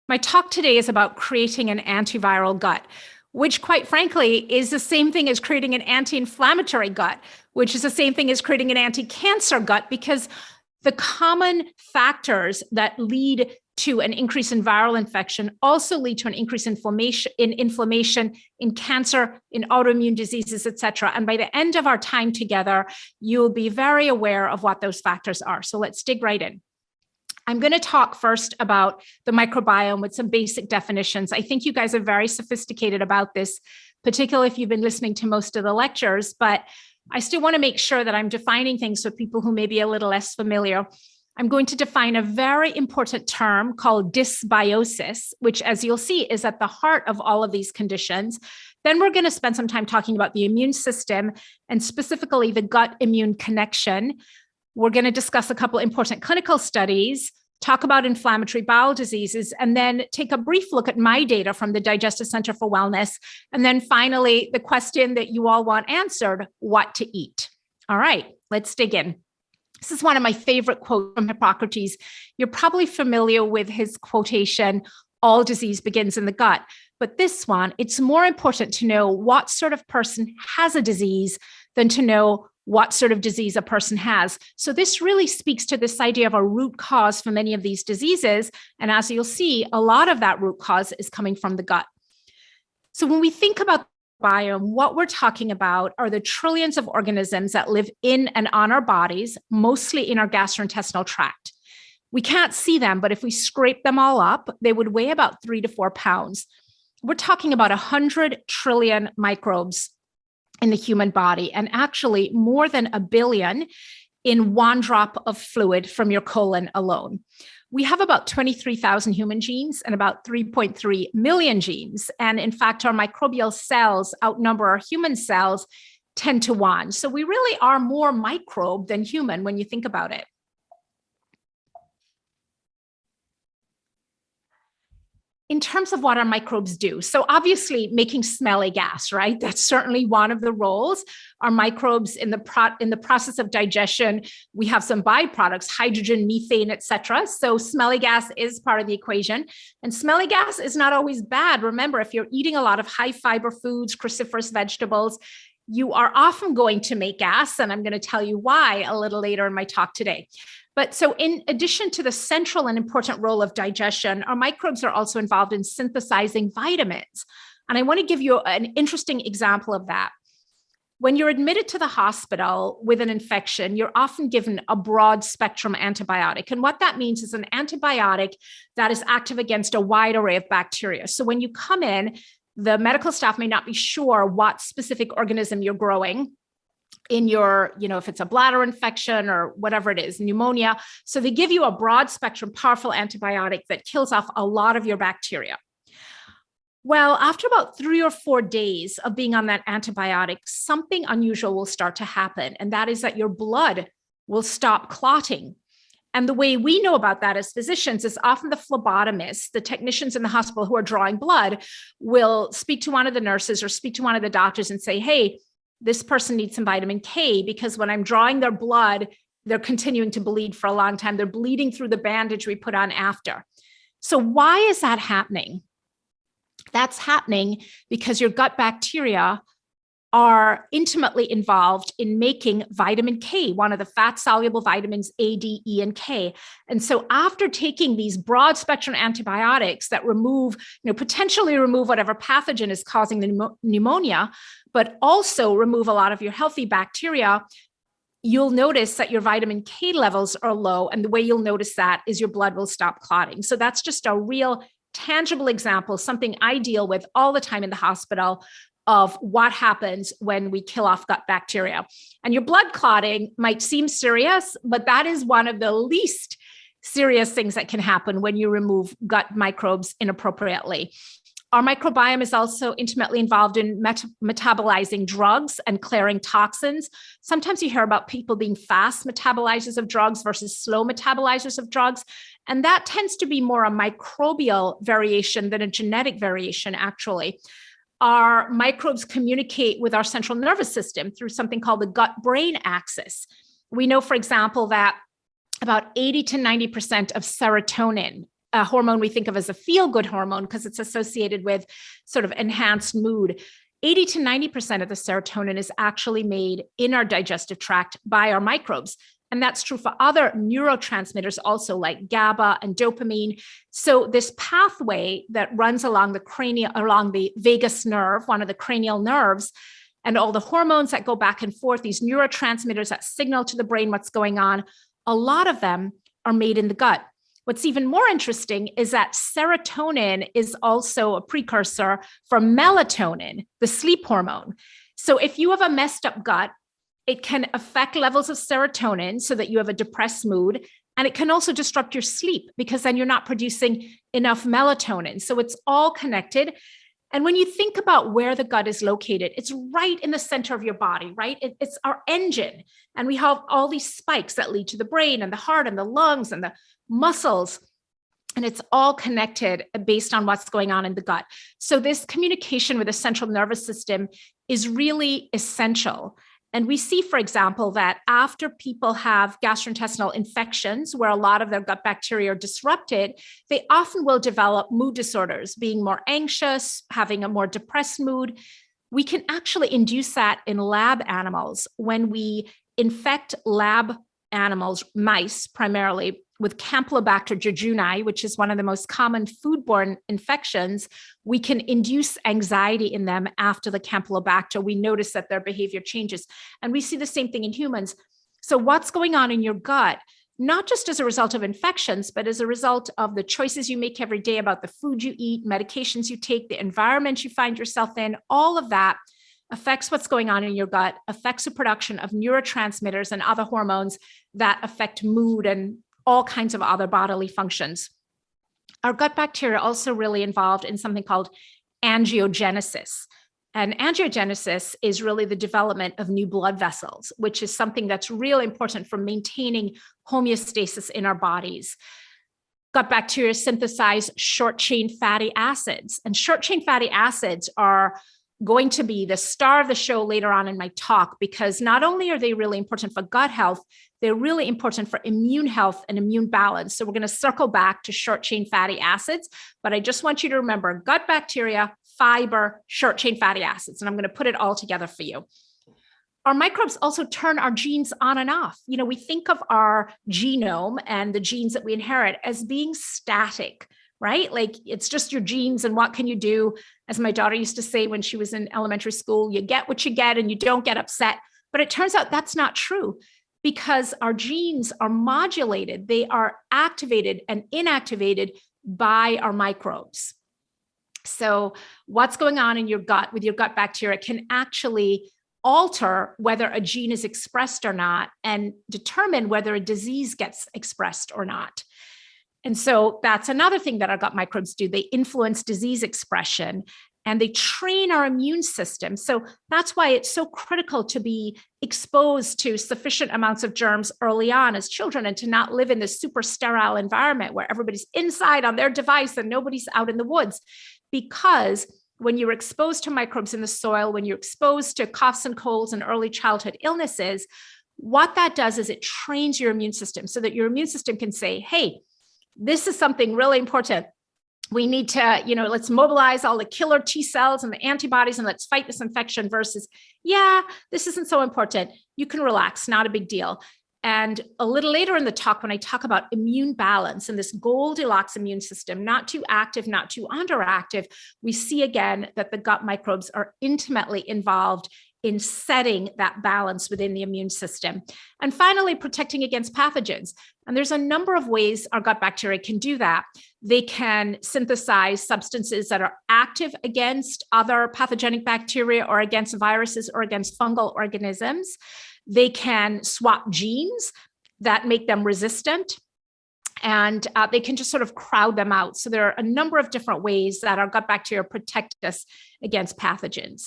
My talk today is about creating an antiviral gut, which quite frankly is the same thing as creating an anti-inflammatory gut, which is the same thing as creating an anti-cancer gut, because the common factors that lead to an increase in viral infection also lead to an increase in inflammation, in cancer, in autoimmune diseases, et cetera. And by the end of our time together, you'll be very aware of what those factors are. So let's dig right in. I'm going to talk first about the microbiome with some basic definitions. I think you guys are very sophisticated about this, particularly if you've been listening to most of the lectures, but I still want to make sure that I'm defining things for people who may be a little less familiar. I'm going to define a very important term called dysbiosis, which, as you'll see, is at the heart of all of these conditions. Then we're going to spend some time talking about the immune system and specifically the gut-immune connection. We're going to discuss a couple important clinical studies, talk about inflammatory bowel diseases, and then take a brief look at my data from the Digestive Center for Wellness. And then finally, the question that you all want answered, what to eat. All right, let's dig in. This is one of my favorite quotes from Hippocrates. You're probably familiar with his quotation, all disease begins in the gut. But this one, it's more important to know what sort of person has a disease than to know what sort of disease a person has. So this really speaks to this idea of a root cause for many of these diseases. And as you'll see, a lot of that root cause is coming from the gut. So when we think about the biome, what we're talking about are the trillions of organisms that live in and on our bodies, mostly in our gastrointestinal tract. We can't see them, but if we scrape them all up, they would weigh about 3 to 4 pounds. We're talking about 100 trillion microbes in the human body, and actually more than 1 billion in one drop of fluid from your colon alone. We have about 23,000 human genes and about 3.3 million genes. And in fact, our microbial cells outnumber our human cells 10 to 1. So we really are more microbe than human when you think about it. In terms of what our microbes do, so obviously making smelly gas, right? That's certainly one of the roles. Our microbes in the process of digestion, we have some byproducts, hydrogen, methane, et cetera. So smelly gas is part of the equation. And smelly gas is not always bad. Remember, if you're eating a lot of high fiber foods, cruciferous vegetables, you are often going to make gas. And I'm going to tell you why a little later in my talk today. But so in addition to the central and important role of digestion, our microbes are also involved in synthesizing vitamins. And I want to give you an interesting example of that. When you're admitted to the hospital with an infection, you're often given a broad spectrum antibiotic. And what that means is an antibiotic that is active against a wide array of bacteria. So when you come in, the medical staff may not be sure what specific organism you're growing in your, if it's a bladder infection or whatever it is, pneumonia. So they give you a broad spectrum, powerful antibiotic that kills off a lot of your bacteria. Well, after about 3 or 4 days of being on that antibiotic, something unusual will start to happen. And that is that your blood will stop clotting. And the way we know about that as physicians is often the phlebotomists, the technicians in the hospital who are drawing blood, will speak to one of the nurses or speak to one of the doctors and say, hey, this person needs some vitamin K, because when I'm drawing their blood, they're continuing to bleed for a long time. They're bleeding through the bandage we put on after. So why is that happening? That's happening because your gut bacteria are intimately involved in making vitamin K, one of the fat-soluble vitamins A, D, E, and K. And so after taking these broad spectrum antibiotics that potentially remove whatever pathogen is causing the pneumonia, but also remove a lot of your healthy bacteria, you'll notice that your vitamin K levels are low. And the way you'll notice that is your blood will stop clotting. So that's just a real tangible example, something I deal with all the time in the hospital, of what happens when we kill off gut bacteria. And your blood clotting might seem serious, but that is one of the least serious things that can happen when you remove gut microbes inappropriately. Our microbiome is also intimately involved in metabolizing drugs and clearing toxins. Sometimes you hear about people being fast metabolizers of drugs versus slow metabolizers of drugs. And that tends to be more a microbial variation than a genetic variation, actually. Our microbes communicate with our central nervous system through something called the gut-brain axis. We know, for example, that about 80 to 90% of serotonin a hormone we think of as a feel-good hormone because it's associated with sort of enhanced mood. 80 to 90% of the serotonin is actually made in our digestive tract by our microbes. And that's true for other neurotransmitters also, like GABA and dopamine. So this pathway that runs along the vagus nerve, one of the cranial nerves, and all the hormones that go back and forth, these neurotransmitters that signal to the brain what's going on, a lot of them are made in the gut. What's even more interesting is that serotonin is also a precursor for melatonin, the sleep hormone. So if you have a messed up gut, it can affect levels of serotonin so that you have a depressed mood. And it can also disrupt your sleep because then you're not producing enough melatonin. So it's all connected. And when you think about where the gut is located, it's right in the center of your body, right? It's our engine. And we have all these spikes that lead to the brain and the heart and the lungs and the muscles. And it's all connected based on what's going on in the gut. So this communication with the central nervous system is really essential. And we see, for example, that after people have gastrointestinal infections where a lot of their gut bacteria are disrupted, they often will develop mood disorders, being more anxious, having a more depressed mood. We can actually induce that in lab animals when we infect lab animals, mice primarily, with Campylobacter jejuni, which is one of the most common foodborne infections. We can induce anxiety in them after the Campylobacter. We notice that their behavior changes. And we see the same thing in humans. So what's going on in your gut, not just as a result of infections, but as a result of the choices you make every day about the food you eat, medications you take, the environment you find yourself in, all of that affects what's going on in your gut, affects the production of neurotransmitters and other hormones that affect mood and all kinds of other bodily functions. Our gut bacteria are also really involved in something called angiogenesis. And angiogenesis is really the development of new blood vessels, which is something that's really important for maintaining homeostasis in our bodies. Gut bacteria synthesize short-chain fatty acids, and short-chain fatty acids are going to be the star of the show later on in my talk, because not only are they really important for gut health, they're really important for immune health and immune balance. So we're going to circle back to short-chain fatty acids, but I just want you to remember gut bacteria, fiber, short-chain fatty acids, and I'm going to put it all together for you. Our microbes also turn our genes on and off. You know, we think of our genome and the genes that we inherit as being static, right? Like it's just your genes, and what can you do? As my daughter used to say when she was in elementary school, you get what you get and you don't get upset. But it turns out that's not true, because our genes are modulated. They are activated and inactivated by our microbes. So what's going on in your gut with your gut bacteria can actually alter whether a gene is expressed or not and determine whether a disease gets expressed or not. And so that's another thing that our gut microbes do. They influence disease expression and they train our immune system. So that's why it's so critical to be exposed to sufficient amounts of germs early on as children, and to not live in this super sterile environment where everybody's inside on their device and nobody's out in the woods. Because when you're exposed to microbes in the soil, when you're exposed to coughs and colds and early childhood illnesses, what that does is it trains your immune system so that your immune system can say, hey, this is something really important. We need to, let's mobilize all the killer T cells and the antibodies and let's fight this infection versus, yeah, this isn't so important. You can relax, not a big deal. And a little later in the talk, when I talk about immune balance and this Goldilocks immune system, not too active, not too underactive, we see again that the gut microbes are intimately involved in setting that balance within the immune system. And finally, protecting against pathogens. And there's a number of ways our gut bacteria can do that. They can synthesize substances that are active against other pathogenic bacteria or against viruses or against fungal organisms. They can swap genes that make them resistant, and they can just sort of crowd them out. So there are a number of different ways that our gut bacteria protect us against pathogens.